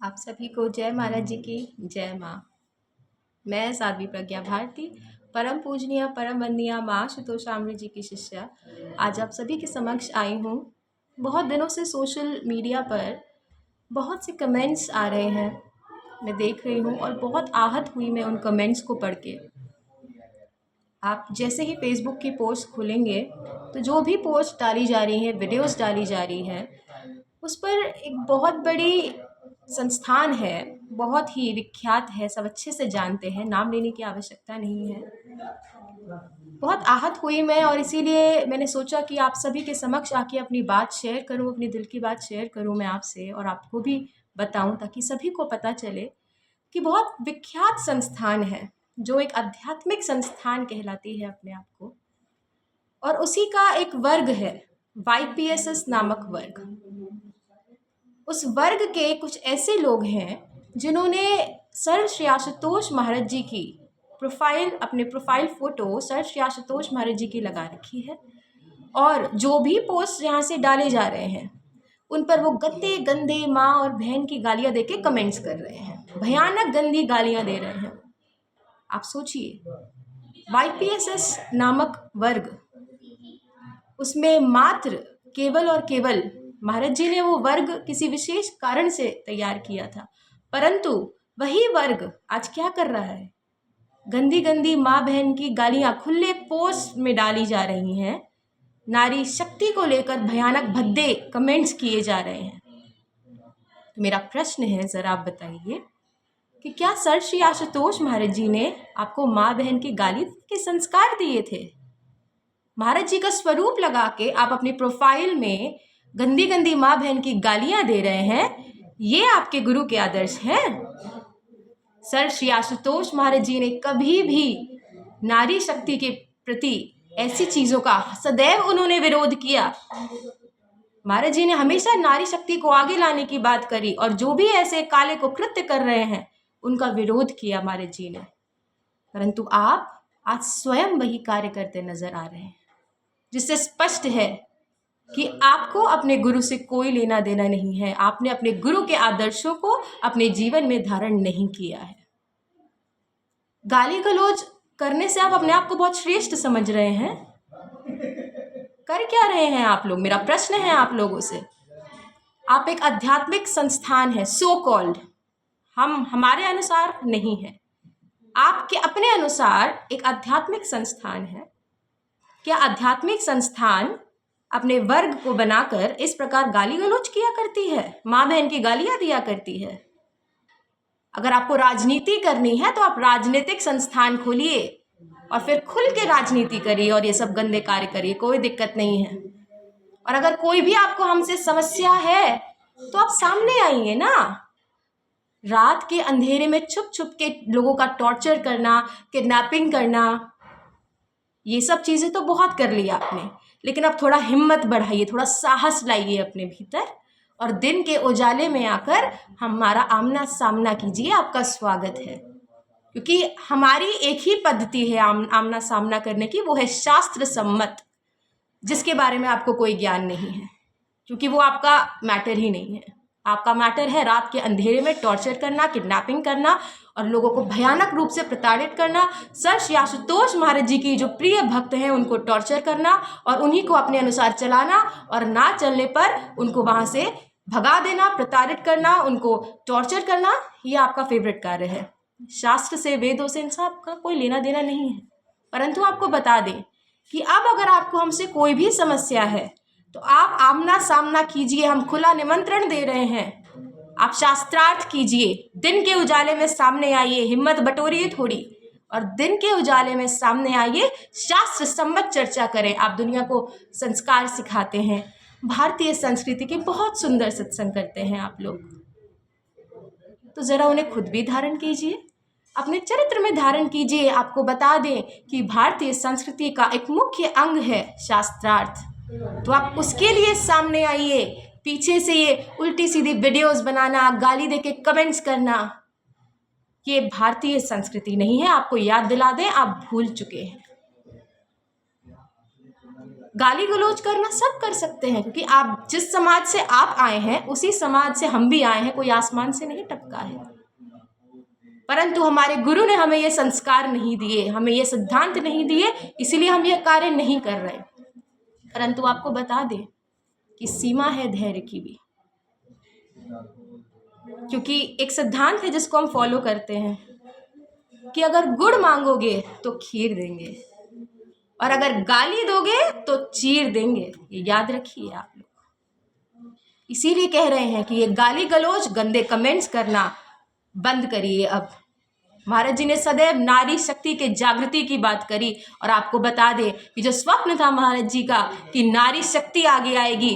आप सभी को जय महाराज जी की जय माँ। मैं साध्वी प्रज्ञा भारती, परम पूजनीय परम वंदनीय माँ आशुतोषामृत जी की शिष्या, आज आप सभी के समक्ष आई हूँ। बहुत दिनों से सोशल मीडिया पर बहुत से कमेंट्स आ रहे हैं, मैं देख रही हूँ और बहुत आहत हुई मैं उन कमेंट्स को पढ़ के। आप जैसे ही फेसबुक की पोस्ट खोलेंगे तो जो भी पोस्ट डाली जा रही है, वीडियोस डाली जा रही है, उस पर एक बहुत बड़ी संस्थान है, बहुत ही विख्यात है, सब अच्छे से जानते हैं, नाम लेने की आवश्यकता नहीं है। बहुत आहत हुई मैं और इसीलिए मैंने सोचा कि आप सभी के समक्ष आके अपनी बात शेयर करूं, अपने दिल की बात शेयर करूं मैं आपसे और आपको भी बताऊं, ताकि सभी को पता चले कि बहुत विख्यात संस्थान है, जो एक आध्यात्मिक संस्थान कहलाती है अपने आप को, और उसी का एक वर्ग है YPSS नामक वर्ग। उस वर्ग के कुछ ऐसे लोग हैं जिन्होंने सर श्री आशुतोष महाराज जी की प्रोफाइल, अपने प्रोफाइल फोटो सर श्री आशुतोष महाराज जी की लगा रखी है, और जो भी पोस्ट यहाँ से डाले जा रहे हैं उन पर वो गंदे गंदे माँ और बहन की गालियाँ दे के कमेंट्स कर रहे हैं, भयानक गंदी गालियाँ दे रहे हैं। आप सोचिए, YPSS नामक वर्ग, उसमें मात्र केवल और केवल महाराज जी ने वो वर्ग किसी विशेष कारण से तैयार किया था, परंतु वही वर्ग आज क्या कर रहा है? गंदी गंदी माँ बहन की गालियाँ खुले पोस्ट में डाली जा रही हैं, नारी शक्ति को लेकर भयानक भद्दे कमेंट्स किए जा रहे हैं। तो मेरा प्रश्न है, ज़रा आप बताइए कि क्या सर श्री आशुतोष महाराज जी ने आपको माँ बहन की गाली के संस्कार दिए थे? महाराज जी का स्वरूप लगा के आप अपनी प्रोफाइल में गंदी गंदी माँ बहन की गालियां दे रहे हैं, ये आपके गुरु के आदर्श हैं? सर श्री आशुतोष महाराज जी ने कभी भी नारी शक्ति के प्रति ऐसी चीज़ों का सदैव उन्होंने विरोध किया। महाराज जी ने हमेशा नारी शक्ति को आगे लाने की बात करी, और जो भी ऐसे काले को कृत्य कर रहे हैं उनका विरोध किया महाराज जी ने। परंतु आप आज स्वयं वही कार्य करते नजर आ रहे हैं, जिससे स्पष्ट है कि आपको अपने गुरु से कोई लेना देना नहीं है। आपने अपने गुरु के आदर्शों को अपने जीवन में धारण नहीं किया है। गाली गलौज करने से आप अपने आप को बहुत श्रेष्ठ समझ रहे हैं। कर क्या रहे हैं आप लोग? मेरा प्रश्न है आप लोगों से। आप एक आध्यात्मिक संस्थान है, सो कॉल्ड, हम हमारे अनुसार नहीं है, आपके अपने अनुसार एक आध्यात्मिक संस्थान है। क्या आध्यात्मिक संस्थान अपने वर्ग को बनाकर इस प्रकार गाली गलौज किया करती है, माँ बहन की गालियां दिया करती है? अगर आपको राजनीति करनी है तो आप राजनीतिक संस्थान खोलिए और फिर खुल के राजनीति करिए और ये सब गंदे कार्य करिए, कोई दिक्कत नहीं है। और अगर कोई भी आपको हमसे समस्या है तो आप सामने आइए ना। रात के अंधेरे में छुप छुप के लोगों का टॉर्चर करना, किडनैपिंग करना, ये सब चीज़ें तो बहुत कर लिया आपने, लेकिन अब थोड़ा हिम्मत बढ़ाइए, थोड़ा साहस लाइए अपने भीतर और दिन के उजाले में आकर हमारा आमना सामना कीजिए। आपका स्वागत है, क्योंकि हमारी एक ही पद्धति है आमना सामना करने की, वो है शास्त्र सम्मत, जिसके बारे में आपको कोई ज्ञान नहीं है, क्योंकि वो आपका मैटर ही नहीं है। आपका मैटर है रात के अंधेरे में टॉर्चर करना, किडनैपिंग करना और लोगों को भयानक रूप से प्रताड़ित करना। सर श्री आशुतोष महाराज जी की जो प्रिय भक्त हैं उनको टॉर्चर करना और उन्हीं को अपने अनुसार चलाना, और ना चलने पर उनको वहाँ से भगा देना, प्रताड़ित करना, उनको टॉर्चर करना, ये आपका फेवरेट कार्य है। शास्त्र से, वेदों से इन सब का कोई लेना देना नहीं है। परंतु आपको बता दें कि अब अगर आपको हमसे कोई भी समस्या है तो आप आमना सामना कीजिए, हम खुला निमंत्रण दे रहे हैं। आप शास्त्रार्थ कीजिए, दिन के उजाले में सामने आइए, हिम्मत बटोरिए थोड़ी और दिन के उजाले में सामने आइए, शास्त्र सम्मत चर्चा करें। आप दुनिया को संस्कार सिखाते हैं, भारतीय संस्कृति के बहुत सुंदर सत्संग करते हैं आप लोग, तो ज़रा उन्हें खुद भी धारण कीजिए, अपने चरित्र में धारण कीजिए। आपको बता दें कि भारतीय संस्कृति का एक मुख्य अंग है शास्त्रार्थ, तो आप उसके लिए सामने आइए। पीछे से ये उल्टी सीधी वीडियोस बनाना, गाली देके कमेंट्स करना, ये भारतीय संस्कृति नहीं है। आपको याद दिला दें, आप भूल चुके हैं। गाली गलौज करना सब कर सकते हैं, क्योंकि आप जिस समाज से आप आए हैं उसी समाज से हम भी आए हैं, कोई आसमान से नहीं टपका है। परंतु हमारे गुरु ने हमें ये संस्कार नहीं दिए, हमें ये सिद्धांत नहीं दिए, इसीलिए हम ये कार्य नहीं कर रहे। परंतु आपको बता दें कि सीमा है धैर्य की भी, क्योंकि एक सिद्धांत है जिसको हम फॉलो करते हैं कि अगर गुड़ मांगोगे तो खीर देंगे, और अगर गाली दोगे तो चीर देंगे। ये याद रखिए आप लोग। इसीलिए कह रहे हैं कि ये गाली गलौज, गंदे कमेंट्स करना बंद करिए। अब महाराज जी ने सदैव नारी शक्ति के जागृति की बात करी, और आपको बता दें कि जो स्वप्न था महाराज जी का कि नारी शक्ति आगे आएगी,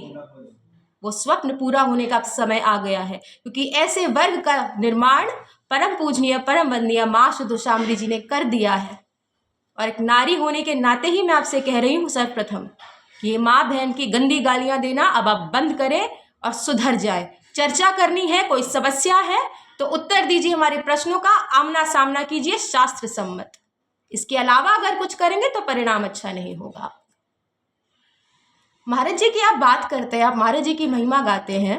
वो स्वप्न पूरा होने का समय आ गया है, क्योंकि ऐसे वर्ग का निर्माण परम पूजनीय परम वंदनीय माँ शुद्धोषामृ जी ने कर दिया है। और एक नारी होने के नाते ही मैं आपसे कह रही हूँ सर्वप्रथम कि ये माँ बहन की गंदी गालियाँ देना अब आप बंद करें और सुधर जाए। चर्चा करनी है, कोई समस्या है तो उत्तर दीजिए हमारे प्रश्नों का, आमना सामना कीजिए शास्त्र सम्मत। इसके अलावा अगर कुछ करेंगे तो परिणाम अच्छा नहीं होगा। महाराज जी की आप बात करते हैं, आप महाराज जी की महिमा गाते हैं।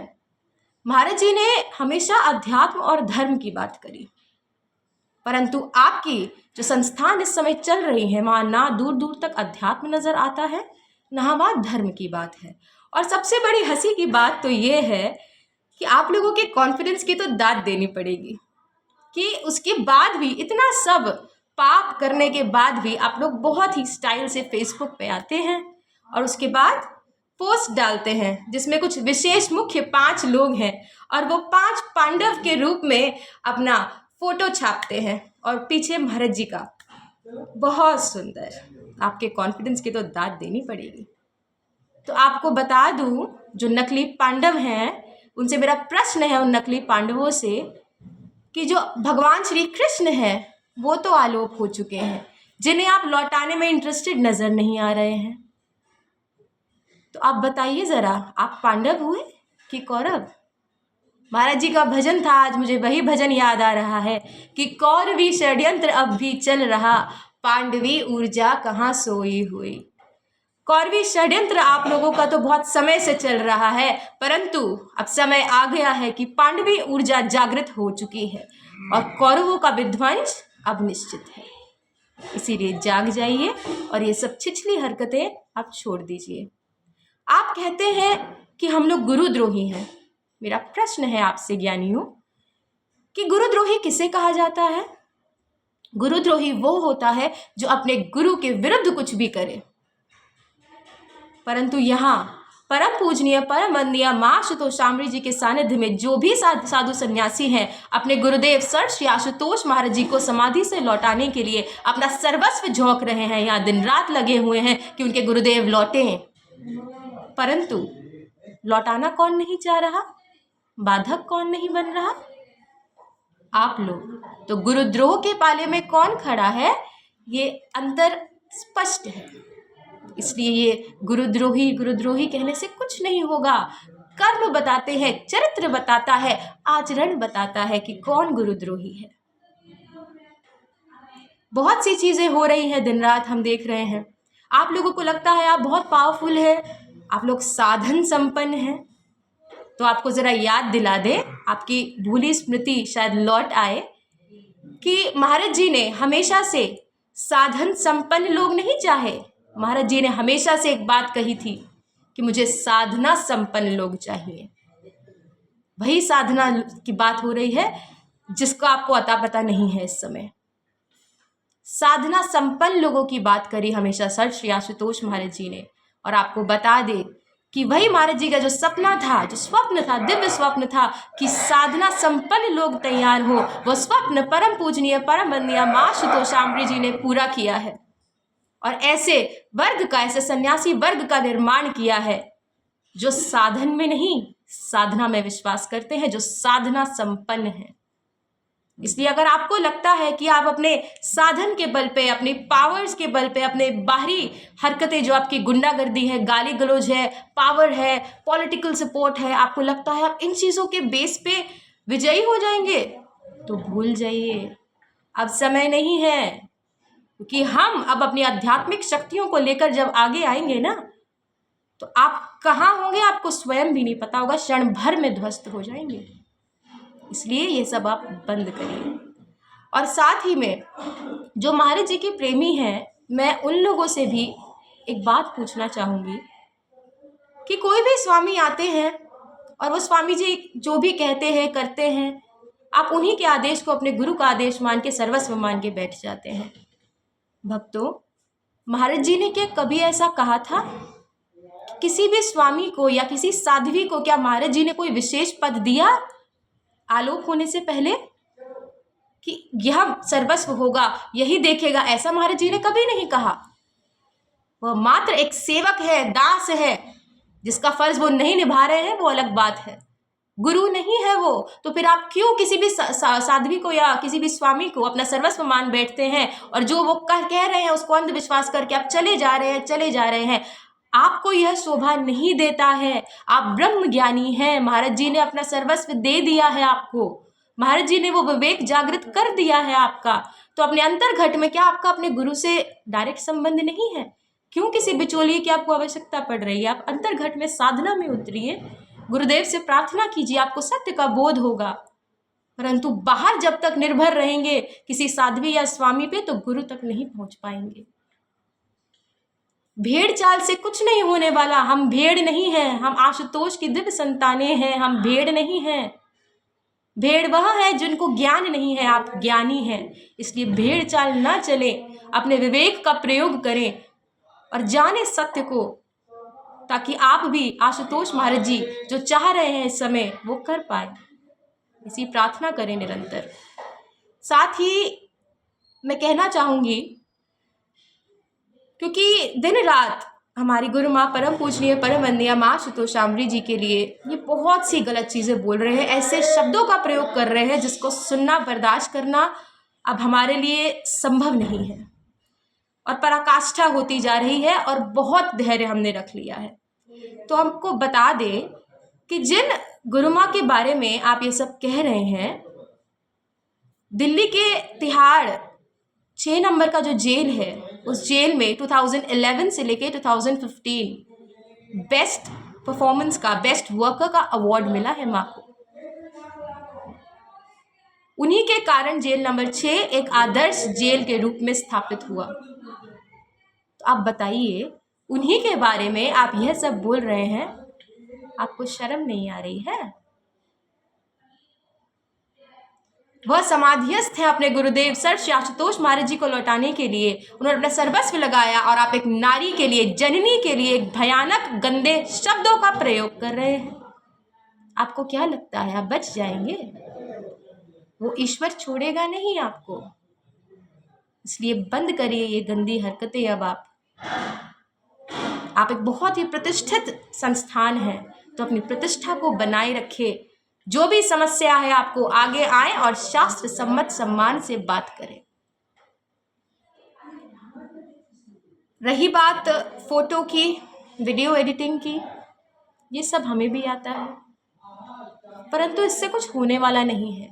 महाराज जी ने हमेशा अध्यात्म और धर्म की बात करी, परंतु आपकी जो संस्थान इस समय चल रही है वहाँ ना दूर दूर तक अध्यात्म नजर आता है, ना वहाँ धर्म की बात है। और सबसे बड़ी हंसी की बात तो ये है कि आप लोगों के कॉन्फिडेंस की तो दाद देनी पड़ेगी कि उसके बाद भी, इतना सब पाप करने के बाद भी आप लोग बहुत ही स्टाइल से फेसबुक पे आते हैं और उसके बाद पोस्ट डालते हैं जिसमें कुछ विशेष मुख्य 5 लोग हैं और वो 5 पांडव के रूप में अपना फोटो छापते हैं और पीछे महाराज जी का। बहुत सुंदर, आपके कॉन्फिडेंस की तो दाद देनी पड़ेगी। तो आपको बता दूं, जो नकली पांडव हैं उनसे मेरा प्रश्न है, उन नकली पांडवों से, कि जो भगवान श्री कृष्ण हैं वो तो आलोप हो चुके हैं, जिन्हें आप लौटाने में इंटरेस्टेड नजर नहीं आ रहे हैं। तो आप बताइए जरा, आप पांडव हुए कि कौरव? महाराज जी का भजन था, आज मुझे वही भजन याद आ रहा है कि कौरवी षड्यंत्र अब भी चल रहा, पांडवी ऊर्जा कहाँ सोई हुई। कौरवी षड्यंत्र आप लोगों का तो बहुत समय से चल रहा है, परंतु अब समय आ गया है कि पांडवी ऊर्जा जागृत हो चुकी है और कौरवों का विध्वंस अब निश्चित है। इसीलिए जाग जाइए और ये सब छिछली हरकतें आप छोड़ दीजिए। आप कहते हैं कि हम लोग गुरुद्रोही हैं। मेरा प्रश्न है आपसे ज्ञानियों कि गुरुद्रोही किसे कहा जाता है? गुरुद्रोही वो होता है जो अपने गुरु के विरुद्ध कुछ भी करे। परंतु यहाँ परम पूजनीय परम वंदनीय माँ शुद्धोषामृ जी के सानिध्य में जो भी साधु सन्यासी हैं, अपने गुरुदेव सर श्री आशुतोष महाराज जी को समाधि से लौटाने के लिए अपना सर्वस्व झोंक रहे हैं, यहाँ दिन रात लगे हुए हैं कि उनके गुरुदेव लौटें। परंतु लौटाना कौन नहीं चाह रहा? बाधक कौन नहीं बन रहा? आप लोग। तो गुरुद्रोह के पाले में कौन खड़ा है, ये अंतर स्पष्ट है। इसलिए ये गुरुद्रोही गुरुद्रोही कहने से कुछ नहीं होगा। कर्म बताते हैं, चरित्र बताता है, आचरण बताता है कि कौन गुरुद्रोही है। बहुत सी चीजें हो रही हैं, दिन रात हम देख रहे हैं। आप लोगों को लगता है आप बहुत पावरफुल है, आप लोग साधन संपन्न हैं, तो आपको जरा याद दिला दे, आपकी भूली स्मृति शायद लौट आए कि महाराज जी ने हमेशा से साधन संपन्न लोग नहीं चाहे। महाराज जी ने हमेशा से एक बात कही थी कि मुझे साधना संपन्न लोग चाहिए। वही साधना की बात हो रही है जिसका आपको अता पता नहीं है इस समय। साधना संपन्न लोगों की बात करी हमेशा सर श्री आशुतोष महाराज जी ने। और आपको बता दे कि वही महाराज जी का जो सपना था, जो स्वप्न था, दिव्य स्वप्न था कि साधना संपन्न लोग तैयार हो, वो स्वप्न परम पूजनीय परम वंदनीय माँ शुद्धोषामृ जी ने पूरा किया है और ऐसे वर्ग का, ऐसे सन्यासी वर्ग का निर्माण किया है जो साधन में नहीं, साधना में विश्वास करते हैं, जो साधना संपन्न है। इसलिए अगर आपको लगता है कि आप अपने साधन के बल पे, अपने पावर्स के बल पे, अपने बाहरी हरकतें जो आपकी गुंडागर्दी है, गाली गलौज है, पावर है, पॉलिटिकल सपोर्ट है, आपको लगता है आप इन चीज़ों के बेस पे विजयी हो जाएंगे, तो भूल जाइए, अब समय नहीं है। क्योंकि हम अब अपनी आध्यात्मिक शक्तियों को लेकर जब आगे आएंगे ना, तो आप कहाँ होंगे आपको स्वयं भी नहीं पता होगा, क्षण भर में ध्वस्त हो जाएंगे। इसलिए ये सब आप बंद करिए। और साथ ही में जो महाराज जी के प्रेमी हैं, मैं उन लोगों से भी एक बात पूछना चाहूँगी कि कोई भी स्वामी आते हैं और वो स्वामी जी जो भी कहते हैं करते हैं, आप उन्हीं के आदेश को अपने गुरु का आदेश मान के सर्वस्व मान के बैठ जाते हैं। भक्तों, महाराज जी ने क्या कभी ऐसा कहा था? किसी भी स्वामी को या किसी साध्वी को क्या महाराज जी ने कोई विशेष पद दिया आलोक होने से पहले कि यह सर्वस्व होगा, यही देखेगा? ऐसा महाराज जी ने कभी नहीं कहा। वह मात्र एक सेवक है, दास है, जिसका फर्ज वो नहीं निभा रहे हैं वो अलग बात है, गुरु नहीं है वो। तो फिर आप क्यों किसी भी साध्वी को या किसी भी स्वामी को अपना सर्वस्व मान बैठते हैं और जो वो कह रहे हैं उसको अंधविश्वास करके आप चले जा रहे हैं। आपको यह शोभा नहीं देता है। आप ब्रह्म ज्ञानी हैं, महाराज जी ने अपना सर्वस्व दे दिया है आपको, महाराज जी ने वो विवेक जागृत कर दिया है आपका। तो अपने अंतर्घट में क्या आपका अपने गुरु से डायरेक्ट संबंध नहीं है? क्यों किसी बिचौलिए की आपको आवश्यकता पड़ रही है? आप अंतर्घट में साधना में उतरिए, गुरुदेव से प्रार्थना कीजिए, आपको सत्य का बोध होगा। परंतु बाहर जब तक निर्भर रहेंगे किसी साध्वी या स्वामी पे, तो गुरु तक नहीं पहुंच पाएंगे। भेड़ चाल से कुछ नहीं होने वाला। हम भेड़ नहीं हैं, हम आशुतोष की दिव्य संतानें हैं, हम भेड़ नहीं हैं। भेड़ वह है जिनको ज्ञान नहीं है, आप ज्ञानी हैं। इसलिए भेड़ चाल ना चले, अपने विवेक का प्रयोग करें और जाने सत्य को, ताकि आप भी आशुतोष महाराज जी जो चाह रहे हैं इस समय वो कर पाए। इसी प्रार्थना करें निरंतर। साथ ही मैं कहना चाहूँगी, क्योंकि दिन रात हमारी गुरु माँ परम पूजनीय परम वंदनीय माँ आशुतोषामृत जी के लिए ये बहुत सी गलत चीज़ें बोल रहे हैं, ऐसे शब्दों का प्रयोग कर रहे हैं जिसको सुनना बर्दाश्त करना अब हमारे लिए संभव नहीं है और पराकाष्ठा होती जा रही है और बहुत धैर्य हमने रख लिया है। तो हमको बता दें कि जिन गुरु माँ के बारे में आप ये सब कह रहे हैं, दिल्ली के तिहाड़ 6 नंबर का जो जेल है, उस जेल में 2011 से लेके 2015 बेस्ट परफॉर्मेंस का, बेस्ट वर्कर का अवार्ड मिला है माँ को। उन्हीं के कारण जेल नंबर 6 एक आदर्श जेल के रूप में स्थापित हुआ। तो आप बताइए, उन्हीं के बारे में आप यह सब बोल रहे हैं, आपको शर्म नहीं आ रही है? वह समाधिस्थ है अपने गुरुदेव सर श्री आशुतोष महाराज जी को लौटाने के लिए। उन्होंने अपना सर्वस्व लगाया और आप एक नारी के लिए, जननी के लिए एक भयानक गंदे शब्दों का प्रयोग कर रहे हैं। आपको क्या लगता है आप बच जाएंगे? वो ईश्वर छोड़ेगा नहीं आपको। इसलिए बंद करिए ये गंदी हरकतें। अब आप एक बहुत ही प्रतिष्ठित संस्थान है, तो अपनी प्रतिष्ठा को बनाए रखें। जो भी समस्या है आपको आगे आए और शास्त्र सम्मत सम्मान से बात करें। रही बात फोटो की, वीडियो एडिटिंग की, ये सब हमें भी आता है, परंतु इससे कुछ होने वाला नहीं है,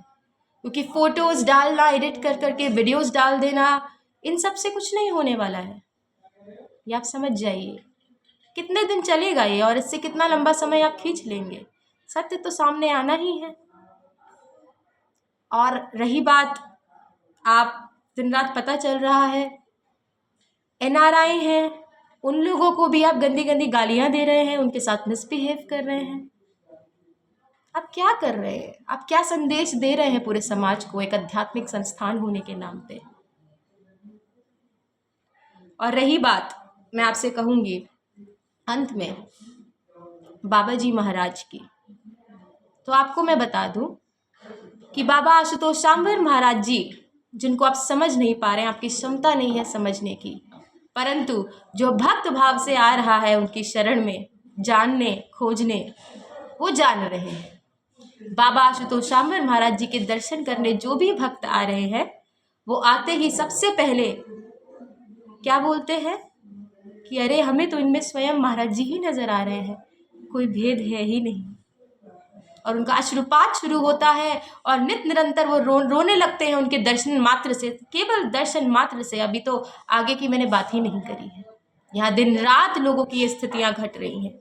क्योंकि फोटोज डालना, एडिट कर करके वीडियोस डाल देना, इन सब से कुछ नहीं होने वाला है। ये आप समझ जाइए। कितने दिन चलेगा ये, और इससे कितना लंबा समय आप खींच लेंगे? सत्य तो सामने आना ही है। और रही बात, आप दिन रात पता चल रहा है NRI हैं, उन लोगों को भी आप गंदी गंदी गालियां दे रहे हैं, उनके साथ मिसबिहेव कर रहे हैं। आप क्या कर रहे हैं? आप क्या संदेश दे रहे हैं पूरे समाज को एक आध्यात्मिक संस्थान होने के नाम पे? और रही बात, मैं आपसे कहूँगी अंत में बाबा जी महाराज की, तो आपको मैं बता दूं कि बाबा आशुतोषामृत महाराज जी, जिनको आप समझ नहीं पा रहे हैं, आपकी क्षमता नहीं है समझने की, परंतु जो भक्त भाव से आ रहा है उनकी शरण में जानने खोजने, वो जान रहे हैं। बाबा आशुतोषामृत महाराज जी के दर्शन करने जो भी भक्त आ रहे हैं, वो आते ही सबसे पहले क्या बोलते हैं कि अरे हमें तो इनमें स्वयं महाराज जी ही नजर आ रहे हैं, कोई भेद है ही नहीं। और उनका अश्रुपात शुरू होता है और नित निरंतर वो रोने लगते हैं उनके दर्शन मात्र से, केवल दर्शन मात्र से। अभी तो आगे की मैंने बात ही नहीं करी है। यहाँ दिन रात लोगों की ये स्थितियाँ घट रही हैं।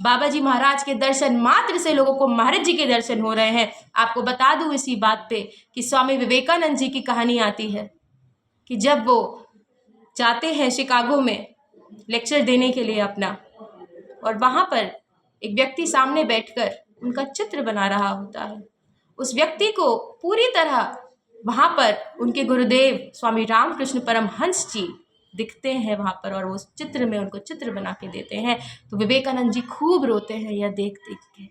बाबा जी महाराज के दर्शन मात्र से लोगों को महाराज जी के दर्शन हो रहे हैं। आपको बता दूं इसी बात पे कि स्वामी विवेकानंद जी की कहानी आती है कि जब वो जाते हैं शिकागो में लेक्चर देने के लिए अपना, और वहाँ पर एक व्यक्ति सामने बैठकर उनका चित्र बना रहा होता है। उस व्यक्ति को पूरी तरह वहाँ पर उनके गुरुदेव स्वामी रामकृष्ण परमहंस जी दिखते हैं वहाँ पर, और उस चित्र में उनको चित्र बना के देते हैं। तो विवेकानंद जी खूब रोते हैं यह देख देख के।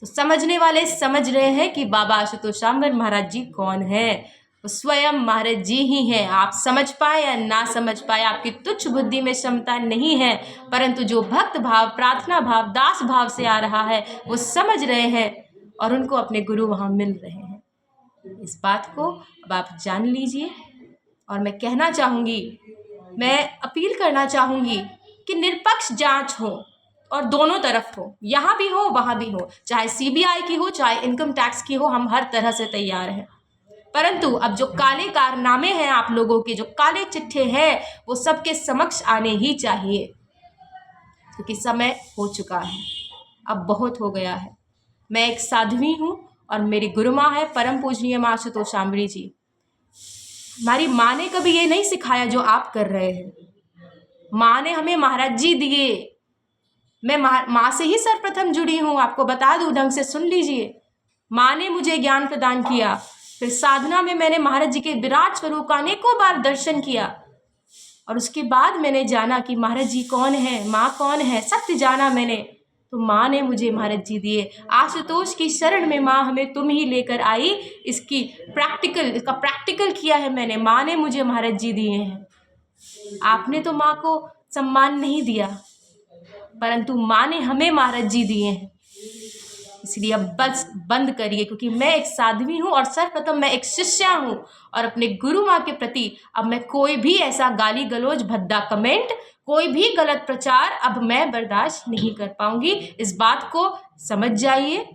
तो समझने वाले समझ रहे हैं कि बाबा आशुतोष शामवर महाराज जी कौन है। वो स्वयं महाराज जी ही हैं। आप समझ पाए या ना समझ पाए, आपकी तुच्छ बुद्धि में क्षमता नहीं है, परंतु जो भक्त भाव, प्रार्थना भाव, दास भाव से आ रहा है वो समझ रहे हैं और उनको अपने गुरु वहाँ मिल रहे हैं। इस बात को अब आप जान लीजिए। और मैं कहना चाहूँगी, मैं अपील करना चाहूँगी कि निष्पक्ष जांच हो और दोनों तरफ हो, यहाँ भी हो वहाँ भी हो, चाहे सीबीआई की हो चाहे इनकम टैक्स की हो, हम हर तरह से तैयार हैं। परंतु अब जो काले कारनामे हैं आप लोगों के, जो काले चिट्ठे हैं, वो सबके समक्ष आने ही चाहिए, क्योंकि समय हो चुका है, अब बहुत हो गया है। मैं एक साध्वी हूँ और मेरी गुरु माँ है परम पूजनीय माँ आशुतोष शामरी जी। हमारी माँ ने कभी ये नहीं सिखाया जो आप कर रहे हैं। माँ ने हमें महाराज जी दिए। मैं माँ से ही सर्वप्रथम जुड़ी हूँ, आपको बता दूँ, ढंग से सुन लीजिए। माँ ने मुझे ज्ञान प्रदान किया, फिर साधना में मैंने महाराज जी के विराट स्वरूप का अनेकों बार दर्शन किया, और उसके बाद मैंने जाना कि महाराज जी कौन है, माँ कौन है, सत्य जाना मैंने। तो माँ ने मुझे महाराज जी दिए। आशुतोष की शरण में माँ हमें तुम ही लेकर आई। इसका प्रैक्टिकल किया है मैंने। माँ ने मुझे महाराज जी दिए हैं। आपने तो माँ को सम्मान नहीं दिया, परंतु माँ ने हमें महाराज जी दिए हैं। इसलिए अब बस बंद करिए, क्योंकि मैं एक साध्वी हूँ और सर्वप्रथम मैं एक शिष्या हूँ, और अपने गुरु माँ के प्रति अब मैं कोई भी ऐसा गाली गलौज, भद्दा कमेंट, कोई भी गलत प्रचार अब मैं बर्दाश्त नहीं कर पाऊंगी। इस बात को समझ जाइए,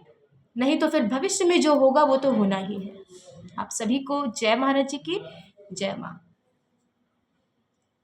नहीं तो फिर भविष्य में जो होगा वो तो होना ही है। आप सभी को जय महाराज जी की जय माँ।